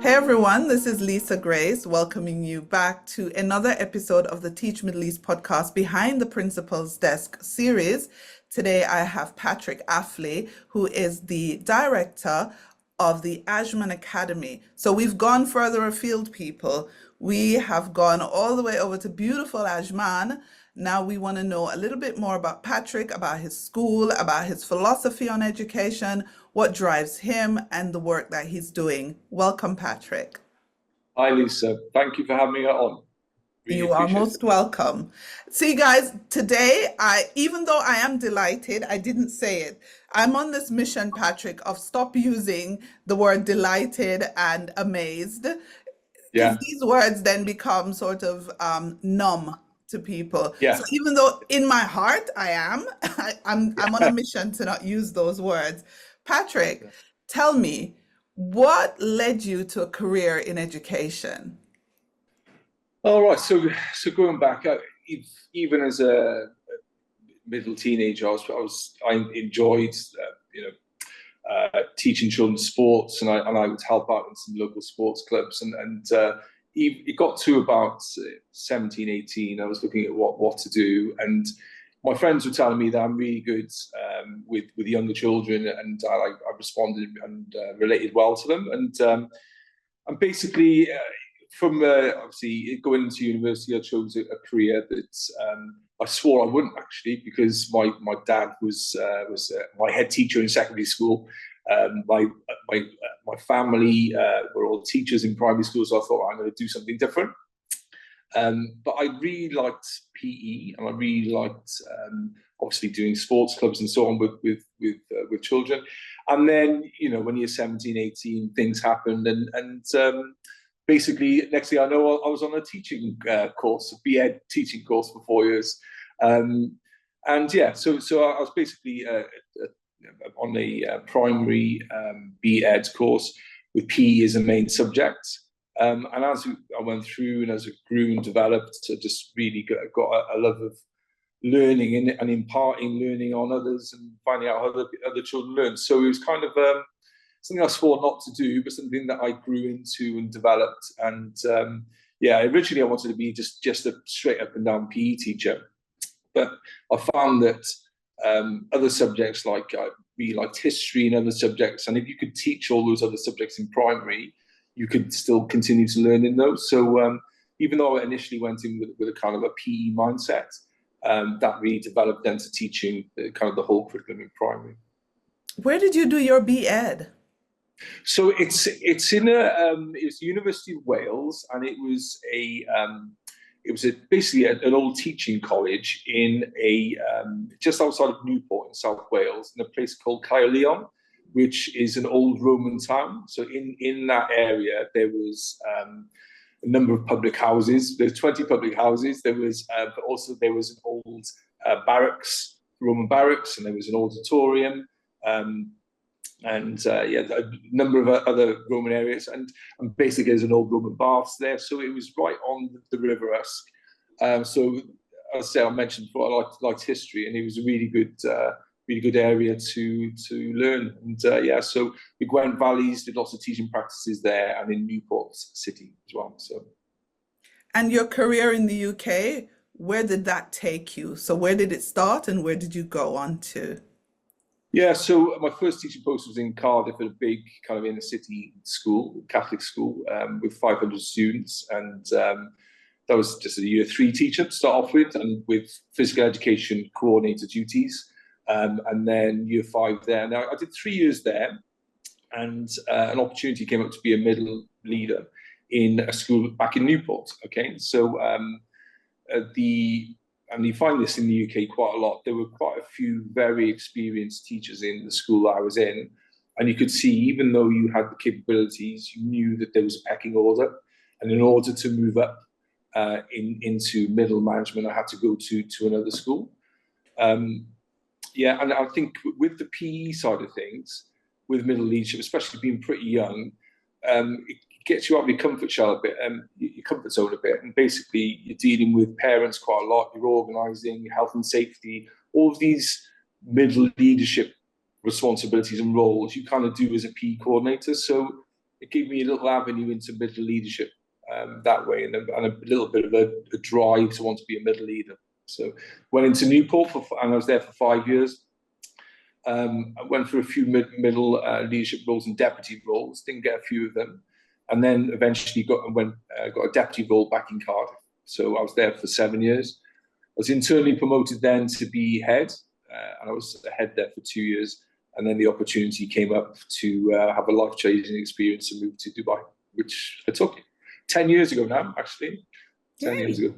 Hey everyone, this is Lisa Grace welcoming you back to another episode of the Teach Middle East podcast Behind the Principal's Desk series. Today I have Patrick Affley, who is the director of the Ajman Academy. So we've gone further afield, people. We have gone all the way over to beautiful Ajman. Now we want to know a little bit more about Patrick, about his school, about his philosophy on education, what drives him, and the work that he's doing. Welcome, Patrick. Hi, Lisa. Thank you for having me on. Really You are appreciate it. most welcome. See, guys, today, even though I am delighted, I didn't say it. I'm on this mission, Patrick, of stop using the word delighted and amazed, because Yeah, these words then become sort of numb to people. So yeah. even though in my heart I am, I'm on a mission to not use those words. Patrick, tell me, what led you to a career in education? All right. So going back, even as a middle teenager, I enjoyed, teaching children sports, and I would help out in some local sports clubs, it got to about 17, 18. I was looking at what to do, and my friends were telling me that I'm really good with younger children, and I responded and related well to them, and basically from obviously going into university, I chose a career that I swore I wouldn't actually, because my dad was my head teacher in secondary school. My family were all teachers in primary school, so I thought I'm going to do something different. But I really liked PE, and I really liked obviously doing sports clubs and so on with children. And then, when you're 17, 18, things happened, and basically next thing I know, I was on a teaching course, a B.Ed teaching course for 4 years. And yeah, so I was basically on a primary B.Ed course with PE as a main subject. And as I went through and as it grew and developed, I just really got a love of learning and imparting learning on others and finding out how other children learn. So it was kind of something I swore not to do, but something that I grew into and developed. And yeah, originally I wanted to be just a straight up and down PE teacher, but I found that other subjects, like I really liked history and other subjects, and if you could teach all those other subjects in primary, you could still continue to learn in those. So even though I initially went in with a kind of a PE mindset, that really developed into teaching kind of the whole curriculum in primary. Where did you do your B.Ed? So it's in it was the University of Wales, and it was basically an old teaching college in a just outside of Newport in South Wales, in a place called Caerleon, which is an old Roman town. So in that area there was a number of public houses. There's 20 public houses. But also there was an old barracks, Roman barracks, and there was an auditorium. Yeah, a number of other Roman areas, and basically there's an old Roman baths there. So it was right on the River Usk. So as I mentioned before, I liked history, and it was a really good area to learn. And yeah, so the Gwent Valleys did lots of teaching practices there, and in Newport City as well. So. And your career in the UK, where did that take you? So where did it start and where did you go on to? Yeah, so my first teaching post was in Cardiff at a big kind of inner city school, Catholic school, with 500 students. And that was just a year 3 teacher to start off with, and with physical education coordinator duties. And then year 5 there. Now, I did 3 years there, and an opportunity came up to be a middle leader in a school back in Newport. Okay, so and you find this in the UK quite a lot. There were quite a few very experienced teachers in the school I was in, and you could see, even though you had the capabilities, you knew that there was a pecking order, and in order to move up into middle management, I had to go to another school. Yeah, and I think with the PE side of things, with middle leadership, especially being pretty young, it gets you out of your comfort shell a bit, your comfort zone a bit, and basically you're dealing with parents quite a lot. You're organising health and safety, all of these middle leadership responsibilities and roles you kind of do as a PE coordinator. So it gave me a little avenue into middle leadership that way, and a little bit of a drive to want to be a middle leader. So went into Newport, and I was there for 5 years. I went through a few middle leadership roles and deputy roles, didn't get a few of them, and then eventually got a deputy role back in Cardiff. So I was there for 7 years. I was internally promoted then to be head, and I was head there for 2 years. And then the opportunity came up to have a life-changing experience and move to Dubai, which I took 10 years ago now, actually. 10 years ago.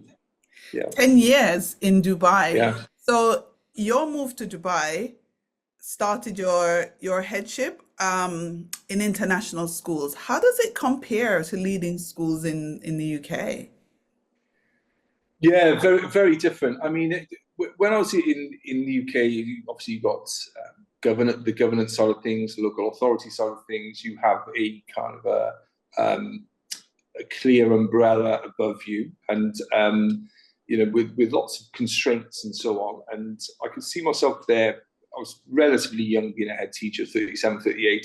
Yeah. 10 years in Dubai. Yeah. So your move to Dubai started your headship in international schools. How does it compare to leading schools in the UK? Yeah, very, very different. I mean, when I was in the UK, obviously you got the governance side of things, the local authority side of things. You have a kind of a clear umbrella above you, and with lots of constraints and so on. And I could see myself there. I was relatively young, being a head teacher, 37, 38.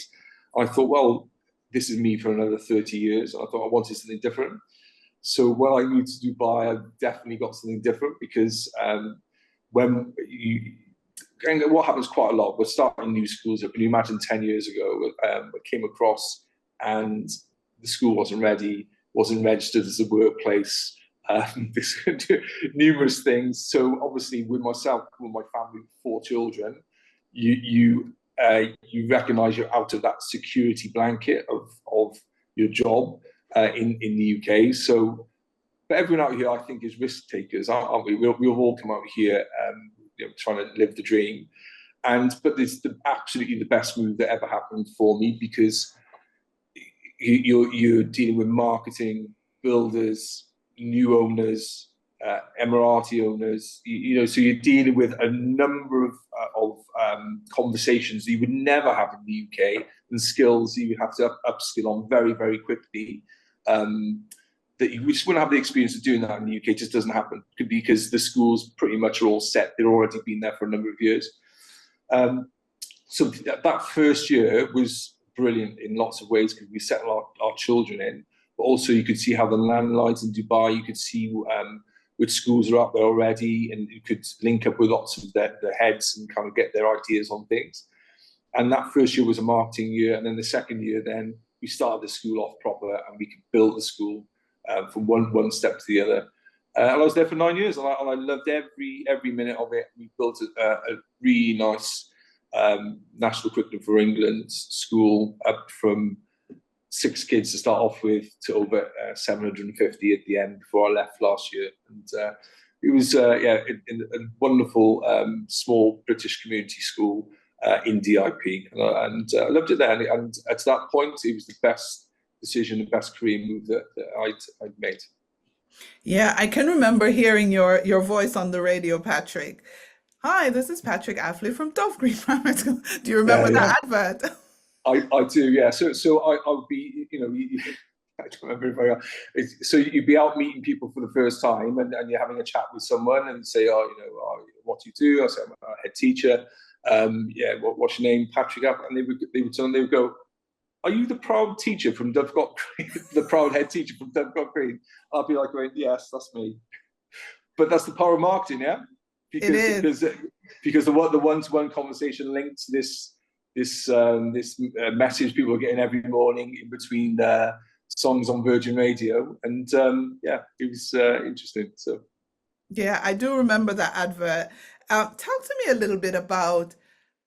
I thought, well, this is me for another 30 years. And I thought I wanted something different. So when I moved to Dubai, I definitely got something different, because what happens quite a lot, we're starting new schools up. Can you imagine 10 years ago, I came across and the school wasn't ready, wasn't registered as a workplace, numerous things. So obviously with myself, with my family, 4 children, you recognise you're out of that security blanket of your job in the UK. So, but everyone out here, I think, is risk takers, aren't we? We've all come out here trying to live the dream. But it's absolutely the best move that ever happened for me, because you're dealing with marketing, builders, new owners, Emirati owners, so you're dealing with a number of conversations that you would never have in the UK, and skills you have to upskill on very, very quickly. That you just wouldn't have the experience of doing that in the UK. It just doesn't happen, because the schools pretty much are all set. They've already been there for a number of years. So that first year was brilliant in lots of ways, because we settled our children in. But also you could see how the landlines in Dubai, you could see which schools are up there already, and you could link up with lots of the heads and kind of get their ideas on things. And that first year was a marketing year. And then the second year, then we started the school off proper, and we could build the school from one step to the other. And I was there for 9 years, and I loved every minute of it. We built a really nice national curriculum for England school, up from 6 kids to start off with to over 750 at the end before I left last year. And it was a wonderful small British community school in DIP, and I loved it there. And at that point, it was the best decision, the best career move that I'd made. Yeah, I can remember hearing your voice on the radio, Patrick. Hi, this is Patrick Affley from Dove Green Primary School. Do you remember that advert? I do, yeah. So I would be, I don't remember it very well. So you'd be out meeting people for the first time, and you're having a chat with someone, and say, what do you do? I say, I'm a head teacher. What's your name? Patrick Affley. And they would go, are you the proud teacher from Dovecot Green? The proud head teacher from Dovecot Green? I'll be like, yes, that's me. But that's the power of marketing, yeah? Because the one-to-one conversation linked to this message people are getting every morning in between songs on Virgin Radio, and it was interesting. So yeah, I do remember that advert. Talk to me a little bit about,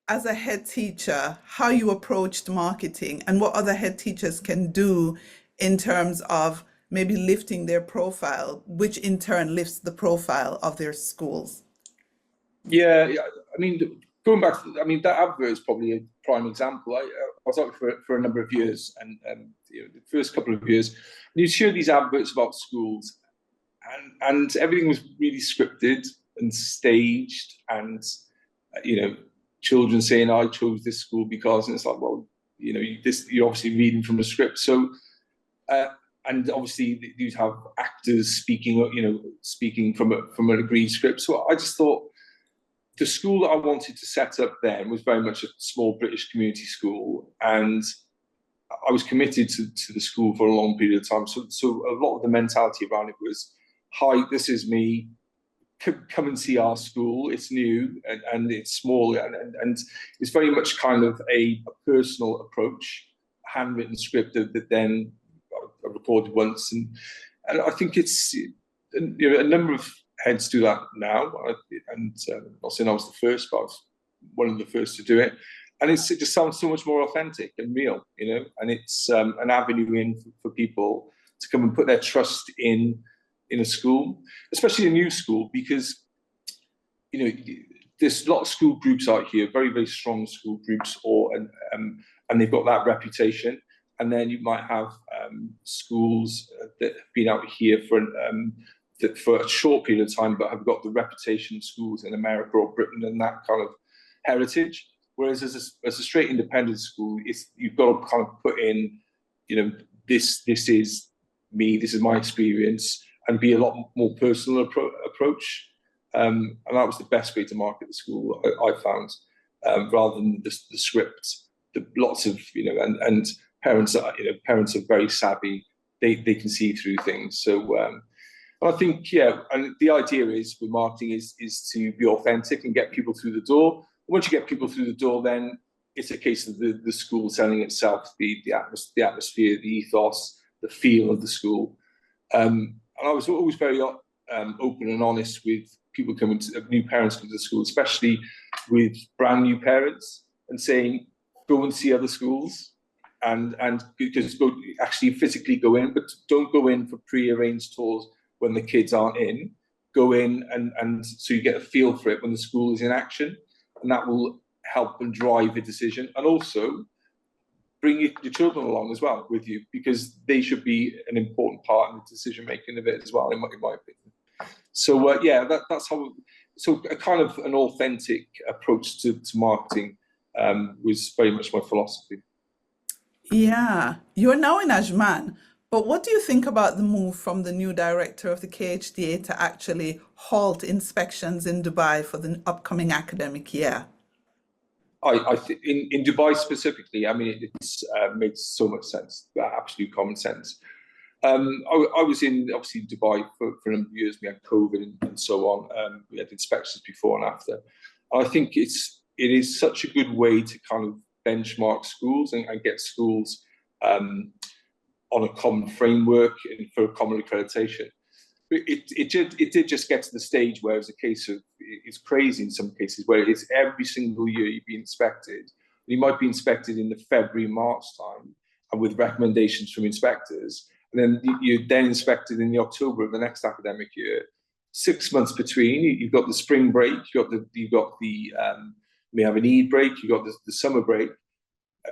as a head teacher, how you approached marketing and what other head teachers can do in terms of maybe lifting their profile, which in turn lifts the profile of their schools. Yeah, I mean, going back, that advert is probably a prime example. I was out for a number of years, and the first couple of years, and you'd hear these adverts about schools, and everything was really scripted and staged, and children saying, I chose this school because, and it's like, well, you're obviously reading from a script. So, and obviously you'd have actors speaking from an agreed script. So I just thought the school that I wanted to set up then was very much a small British community school, and I was committed to the school for a long period of time. So a lot of the mentality around it was, hi, this is me. Come and see our school. It's new and it's small and it's very much kind of a personal approach, handwritten script that then I recorded once, and I think it's a number of heads do that now. And I'm not saying I was the first, but I was one of the first to do it. And it just sounds so much more authentic and real, and it's an avenue in for people to come and put their trust in a school, especially a new school, because there's a lot of school groups out here, very, very strong school groups, and they've got that reputation. And then you might have schools that have been out here for a short period of time, but have got the reputation of schools in America or Britain and that kind of heritage. Whereas as a straight independent school, you've got to kind of put in, this is me, this is my experience, and be a lot more personal approach. And that was the best way to market the school, I found, rather than the script. Lots of, and parents are very savvy. They can see through things. So I think, and the idea is with marketing is to be authentic and get people through the door. Once you get people through the door, then it's a case of the school selling itself, the atmosphere, the ethos, the feel of the school. And I was always very open and honest with people new parents coming to the school, especially with brand new parents, and saying, go and see other schools, and because actually physically go in, but don't go in for pre-arranged tours when the kids aren't in. Go in and so you get a feel for it when the school is in action, and that will help and drive a decision. And also bring your children along as well with you, because they should be an important part in the decision making of it as well, in my opinion. So that's how. So a kind of an authentic approach to marketing was very much my philosophy. Yeah, you're now in Ajman, but what do you think about the move from the new director of the KHDA to actually halt inspections in Dubai for the upcoming academic year? I think in Dubai specifically, I mean, it's made so much sense, absolute common sense. I was in, obviously, Dubai for a number of years. We had COVID and so on. We had inspections before and after. I think it is such a good way to kind of benchmark schools and get schools on a common framework and for a common accreditation. But it did just get to the stage where it was a case of, it's crazy in some cases, where it's every single year you'd be inspected. You might be inspected in the February, March time, and with recommendations from inspectors. And then you're then inspected in the October of the next academic year. 6 months between, you've got the spring break, you may have an Eid break, you've got the summer break,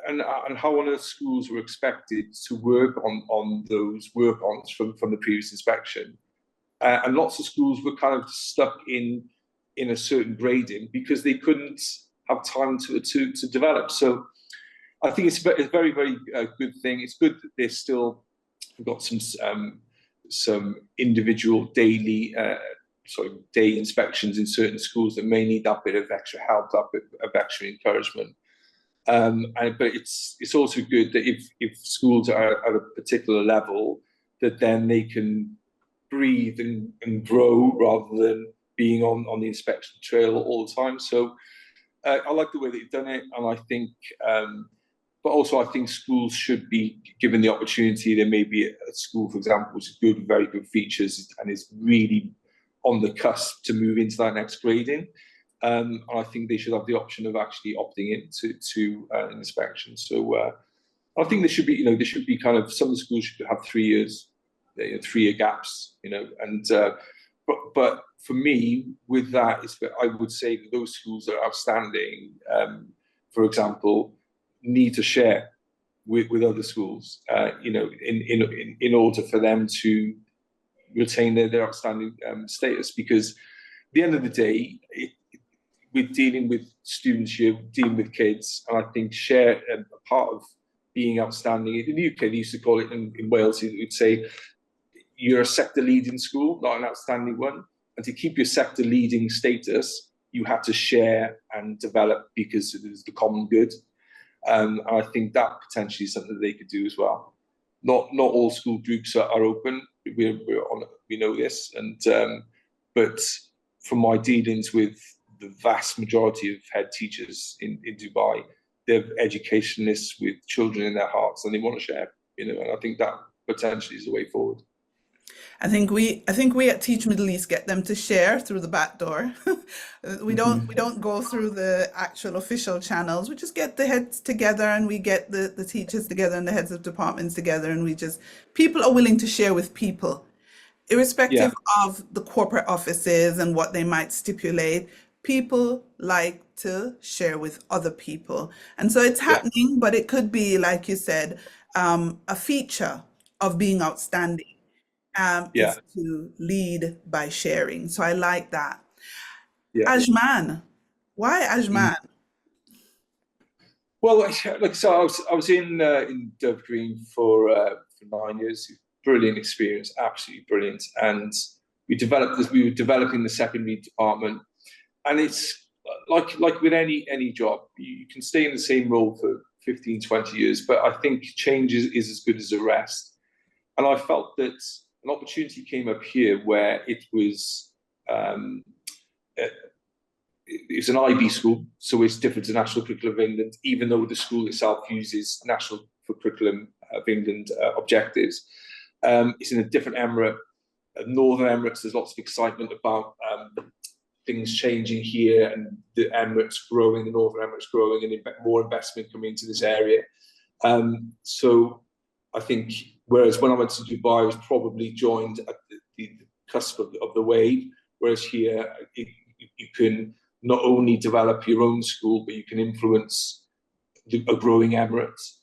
and how on earth schools were expected to work on those work-ons from the previous inspection. And lots of schools were kind of stuck in a certain grading because they couldn't have time to develop. So I think it's a very, very good thing. It's good that they're still got some individual daily day inspections in certain schools that may need that bit of extra help, that bit of extra encouragement. But it's also good that if schools are at a particular level, that then they can breathe and grow rather than being on the inspection trail all the time. So I like the way that you've done it, and I think. But also, I think schools should be given the opportunity. There may be a school, for example, which has very good features and is really on the cusp to move into that next grading. And I think they should have the option of actually opting into an inspection. So I think there should be kind of, some of the schools should have 3 years, 3-year gaps, and but for me, with that, I would say that those schools that are outstanding, for example, need to share with other schools, in order for them to retain their outstanding status. Because at the end of the day, we're dealing with students here, dealing with kids, and I think share a part of being outstanding. In the UK, they used to call it, in Wales, they would say, you're a sector leading school, not an outstanding one. And to keep your sector leading status, you had to share and develop because it was the common good. And I think that potentially is something that they could do as well. Not all school groups are open. We know this, but from my dealings with the vast majority of head teachers in Dubai, they're educationalists with children in their hearts, and they want to share. And I think that potentially is the way forward. I think we at Teach Middle East get them to share through the back door. We don't go through the actual official channels. We just get the heads together, and we get the teachers together and the heads of departments together, and people are willing to share with people, Yeah, irrespective of the corporate offices and what they might stipulate. People like to share with other people. And so it's yeah, happening, but it could be, like you said, a feature of being outstanding yeah, is to lead by sharing. So I like that. yeah. Ajman, why Mm. Ajman? Well, like so, I was in Dove Green for 9 years. Brilliant experience, absolutely brilliant. And we developed this. We were developing the secondary department, and it's like with any job, you can stay in the same role for 15, 20 years, but I think change is as good as a rest. And I felt that an opportunity came up here where um, it's an IB school, so it's different to National Curriculum of England, even though the school itself uses National Curriculum of England objectives. It's in a different emirate. Northern Emirates, there's lots of excitement about things changing here, and the Emirates growing, the Northern Emirates growing, and more investment coming into this area. So I think, whereas when I went to Dubai, I was probably joined at the cusp of the wave, whereas here you can not only develop your own school, but you can influence a growing Emirates.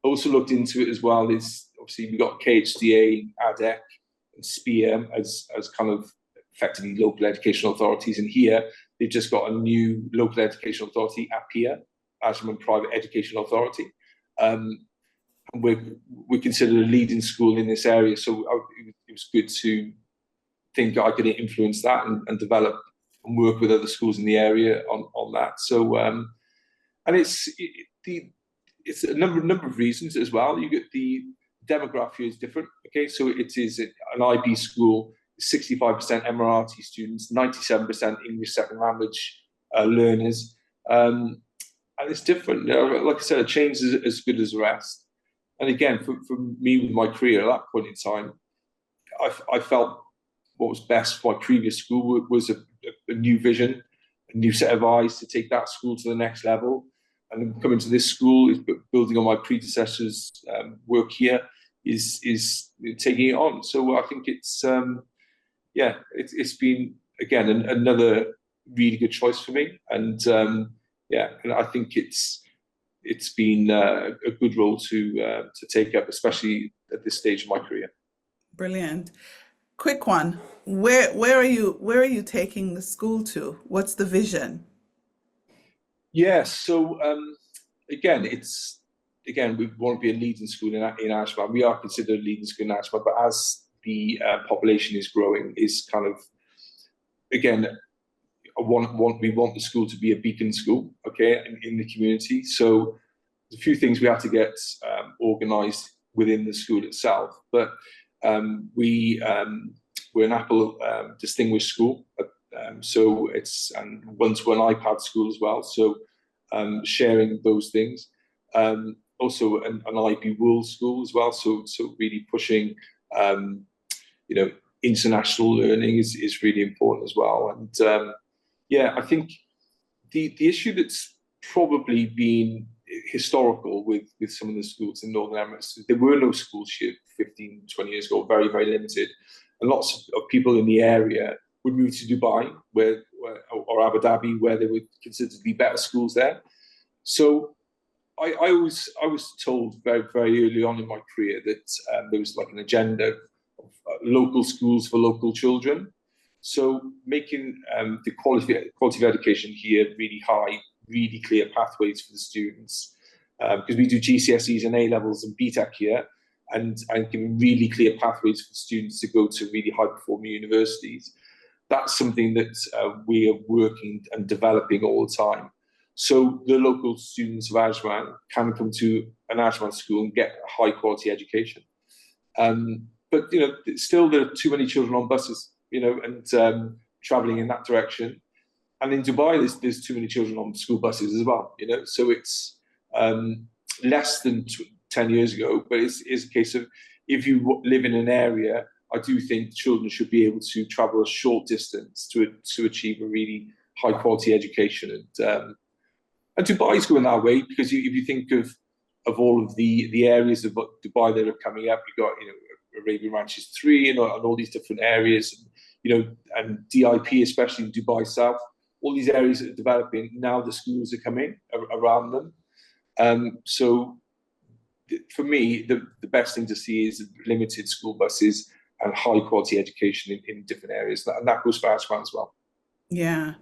Also looked into it as well. Is obviously we got KHDA, ADEC, and SPEAR as kind of effectively local educational authorities, and here they've just got a new local educational authority, APIA, Ajman Private Educational Authority. We're considered a leading school in this area, so it was good to think I could influence that and develop and work with other schools in the area on that. So and it's a number of reasons as well. You get the demography is different. Okay, so it is an IB school, 65% Emirati students, 97% English second language learners, and it's different. Like I said, a change is as good as the rest. And again, for me with my career at that point in time, I felt what was best for my previous school was a new vision, a new set of eyes to take that school to the next level. And coming to this school is building on my predecessors' work here, is taking it on. So I think it's been again another really good choice for me, and and I think it's been a good role to take up, especially at this stage of my career. Brilliant. Quick one. Where are you taking the school to? What's the vision? Yeah, so again, we want to be a leading school in Ashman. We are considered a leading school in Ashman, but as the population is growing, is kind of again, we want the school to be a beacon school, okay, in the community. So there's a few things we have to get organised within the school itself, but we're an Apple distinguished school, so it's and one-to-one iPad school as well. So sharing those things. Also an IB World school as well. So really pushing, international learning is really important as well. And I think the issue that's probably been historical with some of the schools in Northern Emirates, there were no schools here 15, 20 years ago, very, very limited. And lots of people in the area would move to Dubai or Abu Dhabi, where they were considered to be better schools there. So I was told very, very early on in my career that there was like an agenda of local schools for local children. So making the quality of education here really high, really clear pathways for the students, because we do GCSEs and A levels and BTEC here, and giving really clear pathways for students to go to really high performing universities. That's something that we are working and developing all the time. So the local students of Ajman can come to an Ajman school and get a high quality education. But still there are too many children on buses, and traveling in that direction. And in Dubai, there's too many children on school buses as well. So it's less than 10 years ago, but it's a case of, if you live in an area, I do think children should be able to travel a short distance to achieve a really high quality education. And Dubai's going that way, because if you think of all of the areas of Dubai that are coming up, you've got Arabian Ranches 3 and all these different areas, and DIP, especially in Dubai South, all these areas that are developing. Now the schools are coming around them. So for me, the best thing to see is limited school buses and high quality education in different areas. And that goes for Ashman as well. Yeah.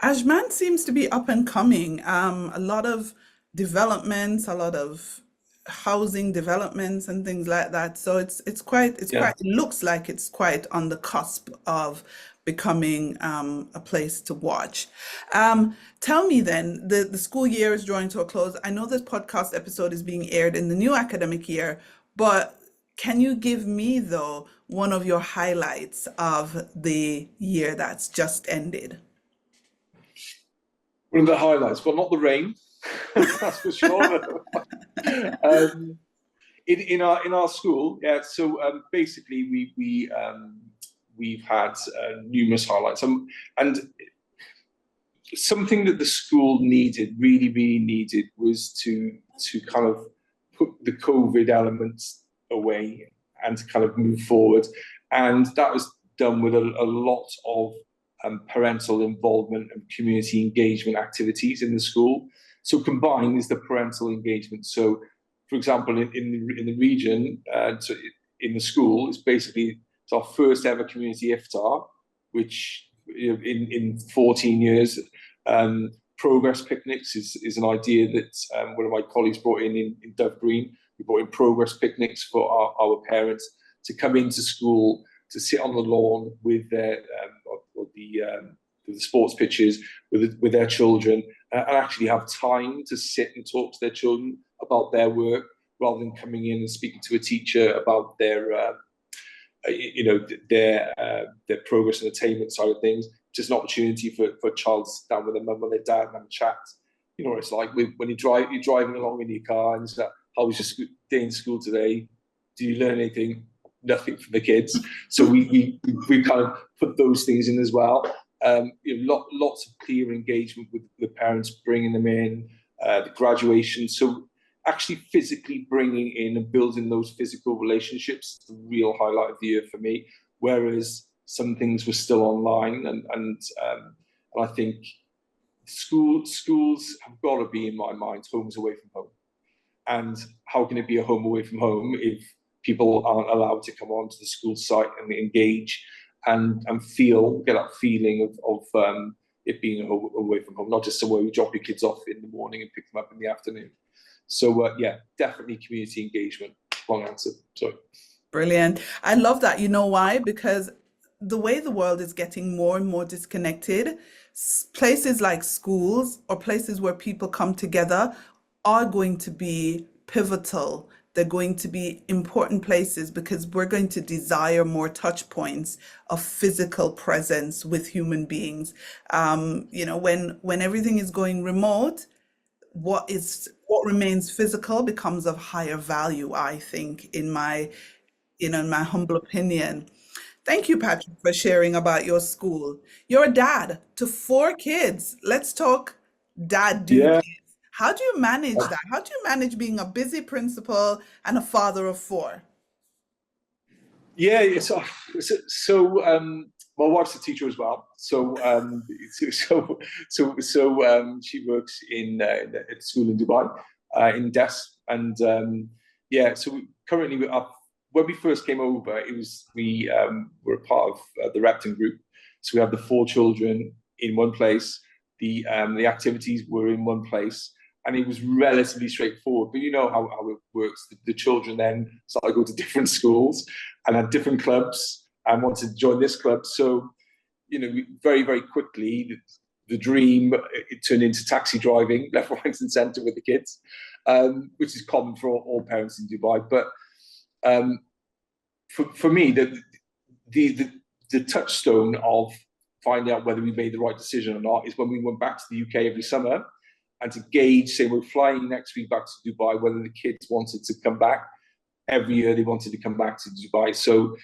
Ajman seems to be up and coming. A lot of developments, a lot of housing developments and things like that. So it looks like it's quite on the cusp of becoming a place to watch. Tell me then, the school year is drawing to a close. I know this podcast episode is being aired in the new academic year, but can you give me, though, one of your highlights of the year that's just ended? One of the highlights, well, not the rain, that's for sure. In our school, yeah. So basically, we've had numerous highlights, and something that the school really needed, was to kind of put the COVID elements away and to kind of move forward, and that was done with a lot of parental involvement and community engagement activities in the school. So combined is the parental engagement. So, for example, in the region, so in the school, it's our first ever community iftar, which in 14 years. Progress picnics is an idea that one of my colleagues brought in Dove Green. We brought in progress picnics for our parents to come into school, to sit on the lawn with their the sports pitches with their children, and actually have time to sit and talk to their children about their work, rather than coming in and speaking to a teacher about their progress and attainment side of things. Just an opportunity for a child to sit down with their mum or their dad and have a chat. You know what it's like when you're driving along in your car, and it's like, how was your day in school today? Do you learn anything? Nothing from the kids. So we kind of put those things in as well. Lots of clear engagement with the parents, bringing them in, the graduation. So actually physically bringing in and building those physical relationships is the real highlight of the year for me. Whereas some things were still online, and I think schools have got to be, in my mind, homes away from home. And how can it be a home away from home if people aren't allowed to come onto the school site and engage and get that feeling of it being a home away from home, not just somewhere you drop your kids off in the morning and pick them up in the afternoon. So definitely community engagement. Long answer, sorry. Brilliant. I love that. You know why? Because the way the world is getting more and more disconnected, places like schools or places where people come together are going to be pivotal. They're going to be important places, because we're going to desire more touch points of physical presence with human beings. When everything is going remote, what remains physical becomes of higher value, I think, in my humble opinion. Thank you, Patrick, for sharing about your school. You're a dad to 4 kids. Let's talk dad duties. Yeah. How do you manage that? How do you manage being a busy principal and a father of 4? Yeah. So my wife's a teacher as well. So she works at school in Dubai, in Des, and So currently, when we first came over, we were a part of the Repton group. So we had the 4 children in one place. The activities were in one place, and it was relatively straightforward. But you know how it works. The children then started to go to different schools and had different clubs and wanted to join this club. So, very, very quickly, the dream, it turned into taxi driving left, right, and centre with the kids, which is common for all parents in Dubai. But for me, the touchstone of finding out whether we made the right decision or not is when we went back to the UK every summer, and to gauge, say we're flying next week back to Dubai, whether the kids wanted to come back. Every year they wanted to come back to Dubai. So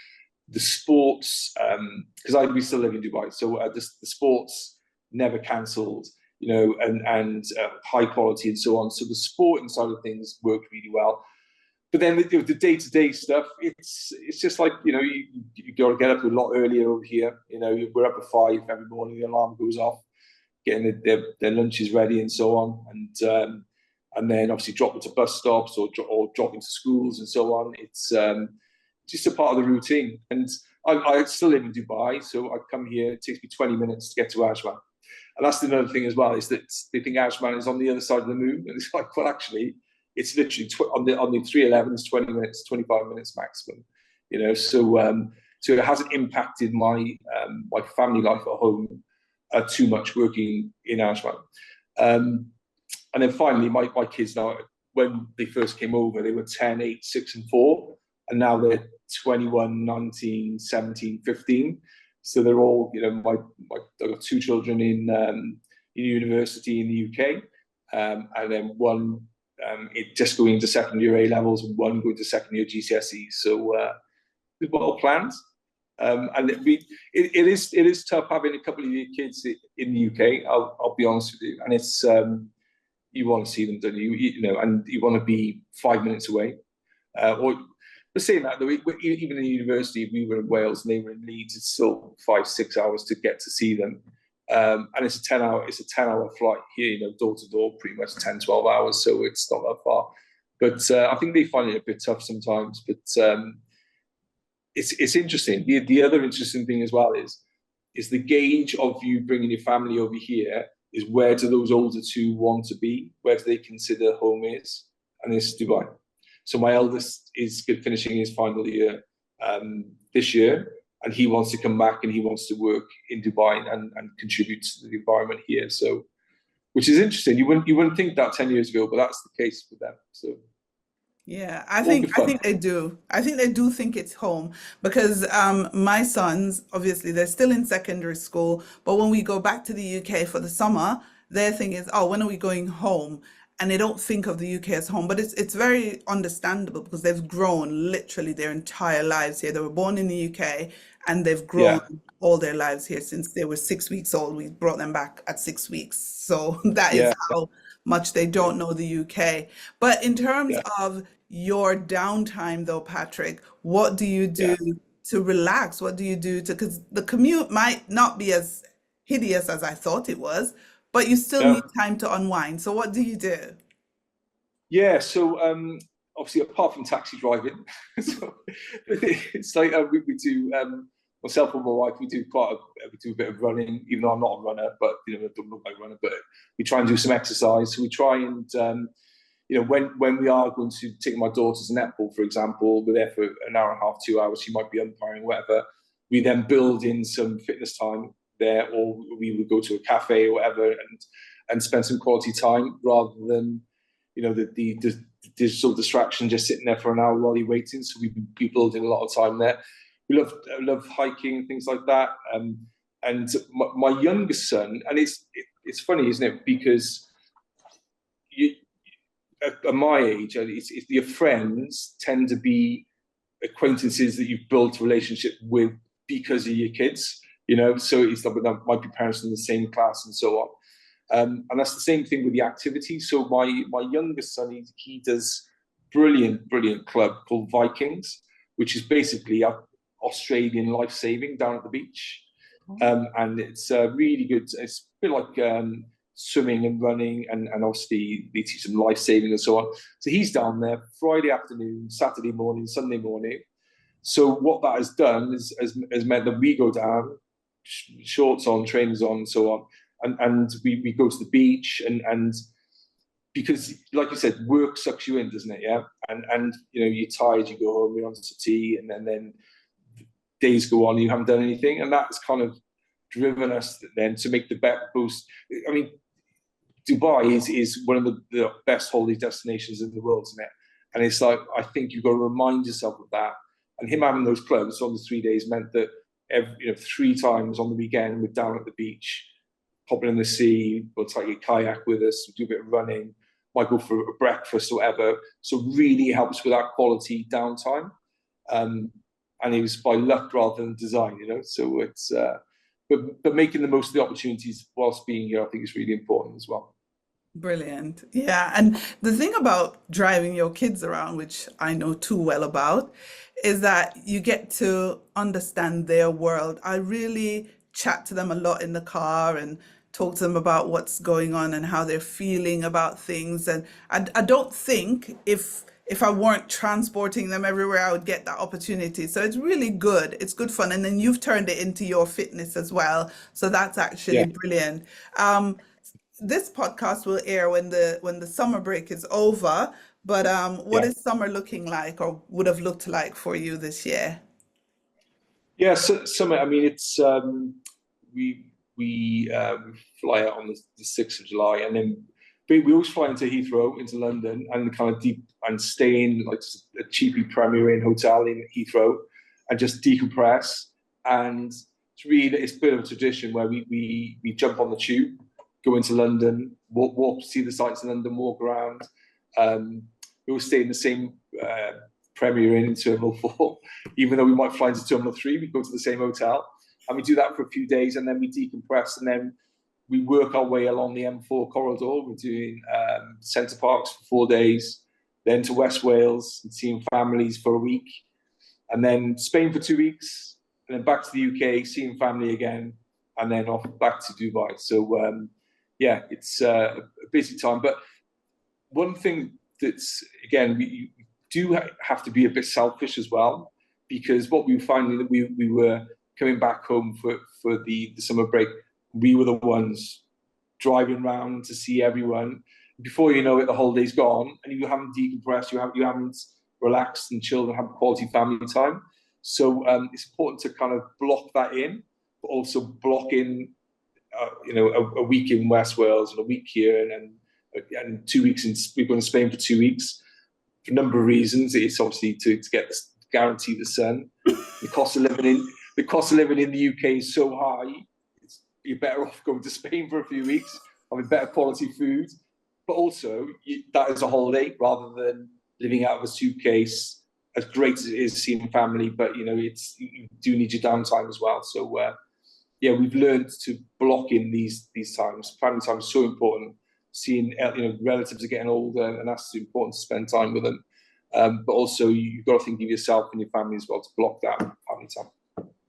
the sports, because we still live in Dubai, so the sports never cancelled, and high quality and so on. So the sporting side of things worked really well. But then the day-to-day stuff, it's just like, you got to get up a lot earlier over here. We're up at 5 every morning, the alarm goes off, getting their lunches ready and so on. And then obviously drop them to bus stops or drop into schools and so on. It's just a part of the routine. And I still live in Dubai, so I come here, it takes me 20 minutes to get to Ajman. And that's another thing as well, is that they think Ajman is on the other side of the moon. And it's like, well, actually, it's literally on the 311s, 20 minutes, 25 minutes maximum. So it hasn't impacted my my family life at home too much working in Ajman. And then finally, my kids now, when they first came over, they were 10, 8, 6, and 4. And now they're 21, 19, 17, 15. So they're all, I've got 2 children in university in the UK. And then one just going into second year A levels and one going to second year GCSE. So it's well planned. And it is tough having a couple of your kids in the UK. I'll be honest with you. And it's, you want to see them, don't you? And you want to be 5 minutes away. But saying that, though, even in university, we were in Wales and they were in Leeds. It's still 5-6 hours to get to see them, and it's a 10-hour flight here, door to door, pretty much 10-12 hours. So it's not that far. But I think they find it a bit tough sometimes. But it's interesting. The other interesting thing as well is the gauge of you bringing your family over here. Is where do those older 2 want to be? Where do they consider home is? And it's Dubai. So my eldest is finishing his final year this year, and he wants to come back and he wants to work in Dubai and contribute to the environment here. So, which is interesting. You wouldn't think that 10 years ago, but that's the case for them. So. Yeah, I think they do. I think they do think it's home because my sons, obviously, they're still in secondary school, but when we go back to the UK for the summer, their thing is, oh, when are we going home? And they don't think of the UK as home, but it's very understandable because they've grown literally their entire lives here. They were born in the UK and they've grown Yeah, all their lives here since they were 6 weeks old. We brought them back at 6 weeks. So that is yeah, how much they yeah, don't know the UK. But in terms yeah, of your downtime, though, Patrick, what do you do yeah. to relax? What do you do to, because the commute might not be as hideous as I thought it was, but you still need No. time to unwind. So what do you do? Yeah, so obviously apart from taxi driving, so it's like we do myself and my wife we do a bit of running, even though I'm not a runner, but I don't look like a runner, but we try and do some exercise. So we try and when we are going to take my daughter to netball, for example, we're there for an hour and a half, 2 hours. She might be umpiring, whatever. We then build in some fitness time there, or we would go to a cafe or whatever and spend some quality time rather than the digital distraction just sitting there for an hour while you're waiting. So we've been building a lot of time there. We love hiking and things like that. And my youngest son, and it's funny, isn't it? Because at my age, it's your friends tend to be acquaintances that you've built a relationship with because of your kids. So it's like that might be parents in the same class and so on. And that's the same thing with the activity. So my youngest son, he does brilliant club called Vikings, which is basically Australian life saving down at the beach. And it's really good. It's a bit like swimming and running, and obviously they teach them life saving and so on. So he's down there Friday afternoon, Saturday morning, Sunday morning. So what that has done has meant that we go down, shorts on, trainers on, and so on. And we go to the beach and because, like you said, work sucks you in, doesn't it? Yeah. And you're tired, you go home, you're on to tea, and then days go on, you haven't done anything. And that's kind of driven us then to make the boost. I mean, Dubai is one of the best holiday destinations in the world, isn't it? And it's like, I think you've got to remind yourself of that. And him having those clubs on the 3 days meant that 3 times on the weekend we're down at the beach, popping in the sea, we'll take a kayak with us, we'll do a bit of running, might go for a breakfast or whatever. So really helps with that quality downtime. And it was by luck rather than design, So it's, but making the most of the opportunities whilst being here, I think is really important as well. Brilliant. Yeah. And the thing about driving your kids around, which I know too well about, is that you get to understand their world. I really chat to them a lot in the car and talk to them about what's going on and how they're feeling about things. And I don't think if I weren't transporting them everywhere, I would get that opportunity. So it's really good. It's good fun. And then you've turned it into your fitness as well. So that's actually Yeah, brilliant. This podcast will air when the summer break is over. But what yeah. is summer looking like, or would have looked like for you this year? Yeah, so, summer. I mean, it's we fly out on the 6th of July, and then we always fly into Heathrow, into London, and kind of deep and stay in like a cheapy Premier Inn hotel in Heathrow, and just decompress. And it's a bit of a tradition where we jump on the tube, go into London, walk see the sights in London, walk around. We always stay in the same Premier Inn in Terminal 4, even though we might fly into Terminal 3, we go to the same hotel, and we do that for a few days, and then we decompress, and then we work our way along the M4 corridor. We're doing Centre Parks for 4 days, then to West Wales and seeing families for a week, and then Spain for 2 weeks, and then back to the UK, seeing family again, and then off back to Dubai. So yeah, it's a busy time. But one thing that's, again, we do have to be a bit selfish as well, because what we were finding that we were coming back home for the summer break, we were the ones driving around to see everyone. Before you know it, the holiday's gone, and you haven't decompressed, you haven't relaxed and chilled and had quality family time. So it's important to kind of block that in, but also block in, a week in West Wales and a week here, and 2 weeks in. We've gone to Spain for 2 weeks for a number of reasons. It's obviously to guarantee the sun. The cost of living in the UK is so high. You're better off going to Spain for a few weeks, having better quality food, but also that is a holiday rather than living out of a suitcase. As great as it is seeing family, but you do need your downtime as well. So yeah, we've learned to block in these times. Family time is so important. Seeing relatives are getting older, and that's important to spend time with them. But also you've got to think of yourself and your family as well to block that family time.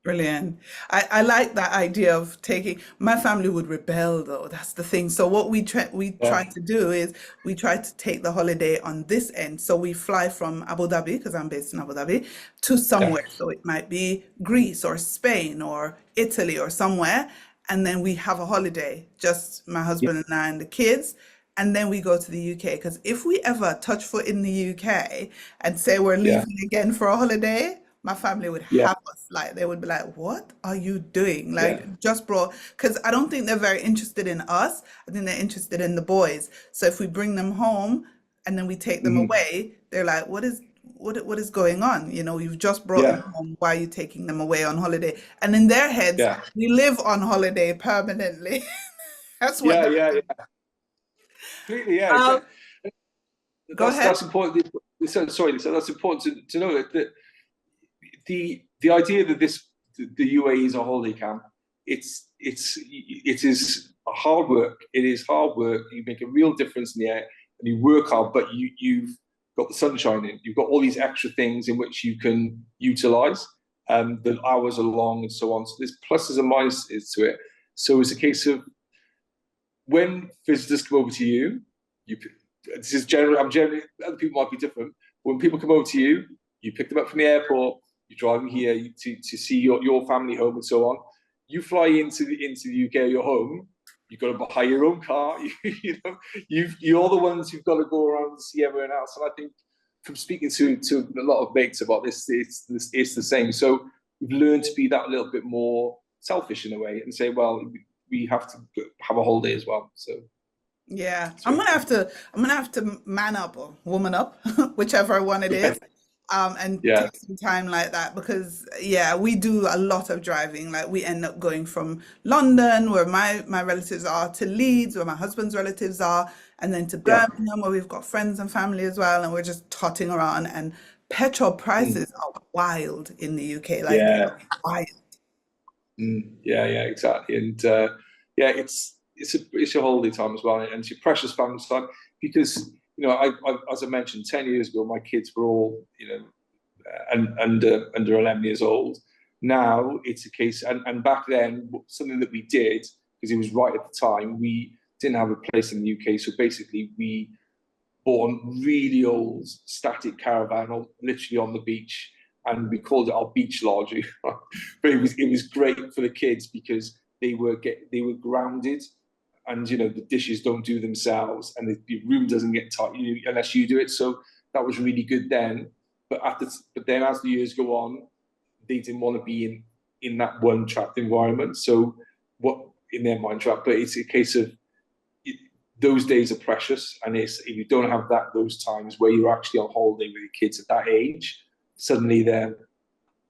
Brilliant. I like that idea of taking, my family would rebel though. That's the thing. So what we try Yeah, to do is we try to take the holiday on this end. So we fly from Abu Dhabi, because I'm based in Abu Dhabi, to yeah, somewhere. So it might be Greece or Spain or Italy or somewhere. And then we have a holiday, just my yeah, husband and I and the kids. And then we go to the UK. Because if we ever touch foot in the UK and say we're yeah, leaving again for a holiday, my family would yeah, have us. Like, they would be like, what are you doing? yeah. Like, just brought, because I don't think they're very interested in us. I think they're interested in the boys. So if we bring them home and then we take them Mhm. away, they're like, what is going on? You've just brought them Yeah, home. Why are you taking them away on holiday? And in their heads, yeah, we live on holiday permanently. That's what yeah, they're. yeah, yeah. Completely, yeah. Um, go ahead. That's important. Sorry, so that's important to know that the idea that the UAE is a holiday camp. It is hard work. It is hard work. You make a real difference in the air, and you work hard. But you've got the sunshine in. You've got all these extra things in which you can utilize. The hours are long and so on. So there's pluses and minuses to it. So it's a case of when visitors come over to you, this is general. I'm generally, other people might be different. When people come over to you, you pick them up from the airport. You're driving here to see your family home and so on. You fly into the UK, your home. You've got to buy your own car. You're the ones who've got to go around and see everyone else. And I think from speaking to a lot of mates about this, it's the same. So we've learned to be that little bit more selfish in a way and say, well, we have to have a holiday as well. So Yeah, so I'm gonna have to man up or woman up, whichever one it yeah, is, and yeah, take some time like that because yeah, we do a lot of driving. Like we end up going from London, where my relatives are, to Leeds, where my husband's relatives are, and then to yeah. Birmingham, where we've got friends and family as well, and we're just trotting around. And petrol Mm, prices are wild in the UK, like they yeah. are wild. Yeah, yeah, exactly. And yeah, it's your holiday time as well, and it's your precious family time because as I mentioned, 10 years ago, my kids were all under 11 years old. Now it's a case, and back then, something that we did because it was right at the time, we didn't have a place in the UK, so basically we bought a really old static caravan, literally on the beach, and we called it our beach lodge. But it was great for the kids because they were grounded, and the dishes don't do themselves, and the room doesn't get tight unless you do it. So that was really good then. But then as the years go on, they didn't want to be in that one trapped environment. So what in their mind trap, but it's a case of those days are precious, and if you don't have those times where you're actually on holiday with your kids at that age, suddenly they're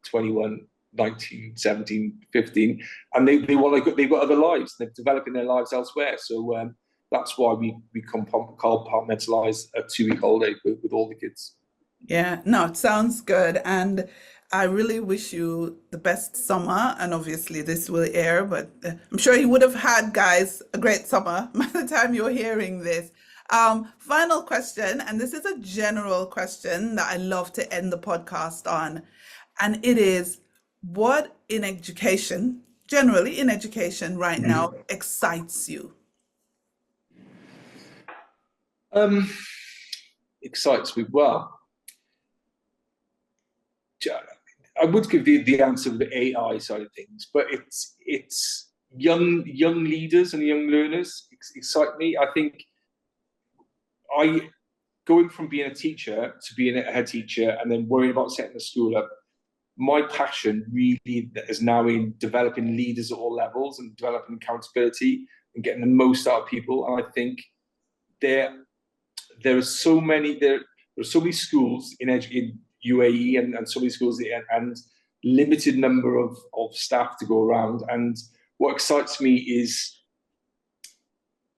21, 19, 17, 15, and they want to they've got other lives, they're developing their lives elsewhere. So that's why we compartmentalize a 2 week holiday with all the kids. Yeah, no, it sounds good. And I really wish you the best summer. And obviously, this will air, but I'm sure you would have had, guys, a great summer by the time you're hearing this. Final question, and this is a general question that I love to end the podcast on. And it is, what in education, generally in education right now, excites you? um Excites me, well, I would give the answer of the AI side of things, but it's young leaders and young learners excite me. I think I going from being a teacher to being a head teacher and then worrying about setting the school up. My passion really is now in developing leaders at all levels and developing accountability and getting the most out of people. And I think there there are so many schools in UAE, and so many schools and limited number of staff to go around. And what excites me is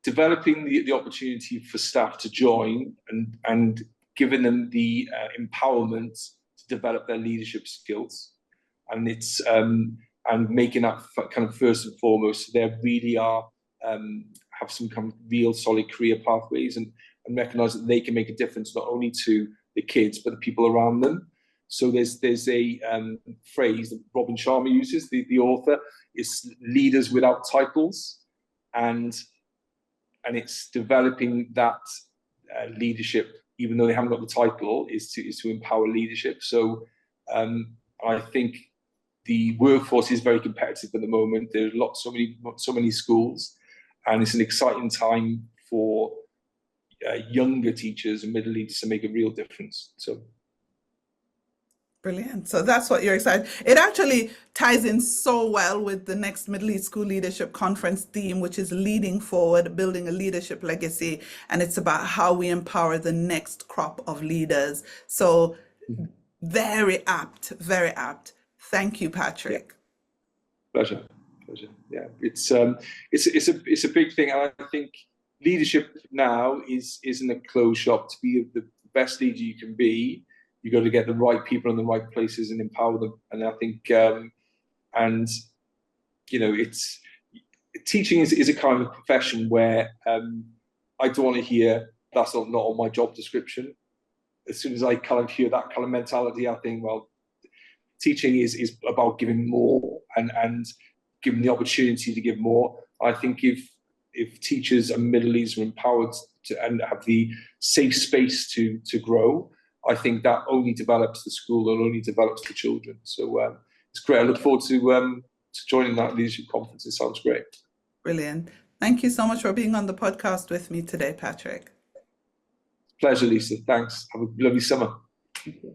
developing the opportunity for staff to join and giving them the empowerment to develop their leadership skills. And it's and making that kind of first and foremost, so they really are have some kind of real solid career pathways, and recognize that they can make a difference not only to the kids but the people around them. So there's a phrase that Robin Sharma uses, the author, is leaders without titles, and it's developing that leadership, even though they haven't got the title, is to empower leadership. So I think the workforce is very competitive at the moment. There's so many schools, and it's an exciting time for younger teachers and middle leaders to make a real difference. So Brilliant. So that's what you're excited. It actually ties in so well with the next Middle East School Leadership Conference theme, which is leading forward, building a leadership legacy. And it's about how we empower the next crop of leaders. So very apt, very apt. Thank you, yeah, Patrick. pleasure. Yeah, it's a big thing, and I think leadership now isn't a closed shop. To be the best leader you can be, you got to get the right people in the right places and empower them. And I think and it's teaching is a kind of profession where I don't want to hear that's not on my job description. As soon as I kind of hear that kind of mentality, I think, well, teaching is about giving more and giving the opportunity to give more. I think if teachers and middle leaders are empowered and have the safe space to grow, I think that only develops the school and only develops the children. So it's great. I look forward to joining that leadership conference. It sounds great. Brilliant. Thank you so much for being on the podcast with me today, Patrick. Pleasure, Lisa. Thanks. Have a lovely summer. Thank you.